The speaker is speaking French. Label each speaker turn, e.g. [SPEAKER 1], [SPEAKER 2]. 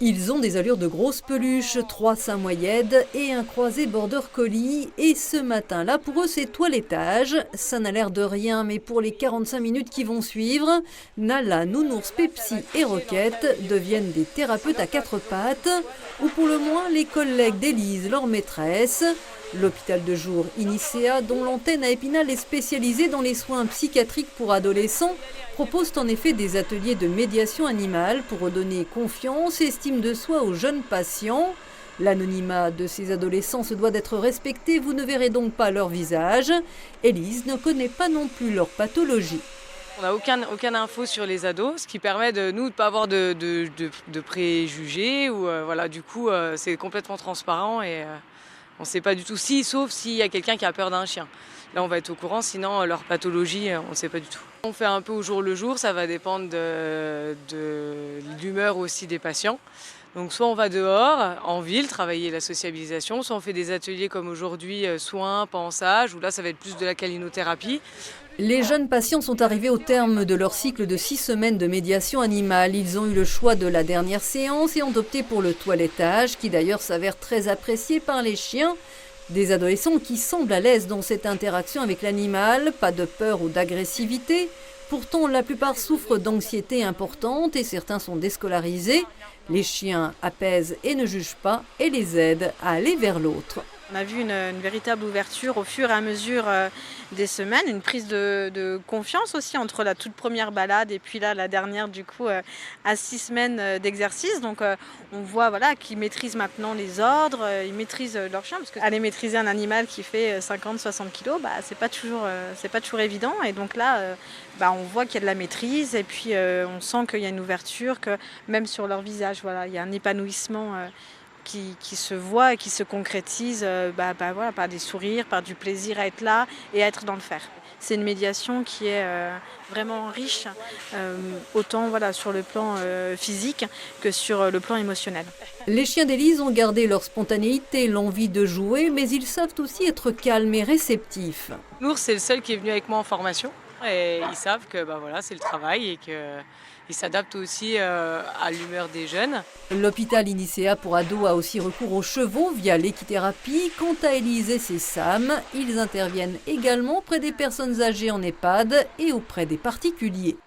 [SPEAKER 1] Ils ont des allures de grosses peluches, 3 samoyèdes et un croisé border collie. Et ce matin-là, pour eux, c'est toilettage. Ça n'a l'air de rien, mais pour les 45 minutes qui vont suivre, Nala, Nounours, Pepsi et Roquette deviennent des thérapeutes à 4 pattes, ou pour le moins les collègues d'Élise, leur maîtresse. L'hôpital de jour Inicea, dont l'antenne à Épinal est spécialisée dans les soins psychiatriques pour adolescents, propose en effet des ateliers de médiation animale pour redonner confiance et estime de soi aux jeunes patients. L'anonymat de ces adolescents se doit d'être respecté, vous ne verrez donc pas leur visage. Élise ne connaît pas non plus leur pathologie.
[SPEAKER 2] On n'a aucun info sur les ados, ce qui permet de nous de pas avoir de préjugés. Ou, voilà, du coup, c'est complètement transparent et on ne sait pas du tout, sauf s'il y a quelqu'un qui a peur d'un chien. Là, on va être au courant, sinon leur pathologie, on ne sait pas du tout. On fait un peu au jour le jour, ça va dépendre de l'humeur aussi des patients. Donc soit on va dehors, en ville, travailler la sociabilisation, soit on fait des ateliers comme aujourd'hui, soins, pansage, où là ça va être plus de la calinothérapie.
[SPEAKER 1] Les jeunes patients sont arrivés au terme de leur cycle de 6 semaines de médiation animale. Ils ont eu le choix de la dernière séance et ont opté pour le toilettage, qui d'ailleurs s'avère très apprécié par les chiens. Des adolescents qui semblent à l'aise dans cette interaction avec l'animal, pas de peur ou d'agressivité. Pourtant, la plupart souffrent d'anxiété importante et certains sont déscolarisés. Les chiens apaisent et ne jugent pas et les aident à aller vers l'autre.
[SPEAKER 3] On a vu une véritable ouverture au fur et à mesure des semaines, une prise de confiance aussi entre la toute première balade et puis là la dernière du coup à 6 semaines d'exercice. Donc on voit voilà, qu'ils maîtrisent maintenant les ordres, ils maîtrisent leur chien parce qu'aller maîtriser un animal qui fait 50-60 kilos, c'est pas toujours évident. Et donc là, on voit qu'il y a de la maîtrise et puis on sent qu'il y a une ouverture, que même sur leur visage, voilà, il y a un épanouissement. Qui se voit et qui se concrétise voilà, par des sourires, par du plaisir à être là et à être dans le faire. C'est une médiation qui est vraiment riche, autant voilà, sur le plan physique que sur le plan émotionnel.
[SPEAKER 1] Les chiens d'Élise ont gardé leur spontanéité, l'envie de jouer, mais ils savent aussi être calmes et réceptifs.
[SPEAKER 2] L'ours, c'est le seul qui est venu avec moi en formation et ils savent que voilà, c'est le travail et qu'ils s'adaptent aussi à l'humeur des jeunes.
[SPEAKER 1] L'hôpital Inicea pour ados a aussi recours aux chevaux via l'équithérapie. Quant à Élise et ses SAM, ils interviennent également auprès des personnes âgées en EHPAD et auprès des particuliers.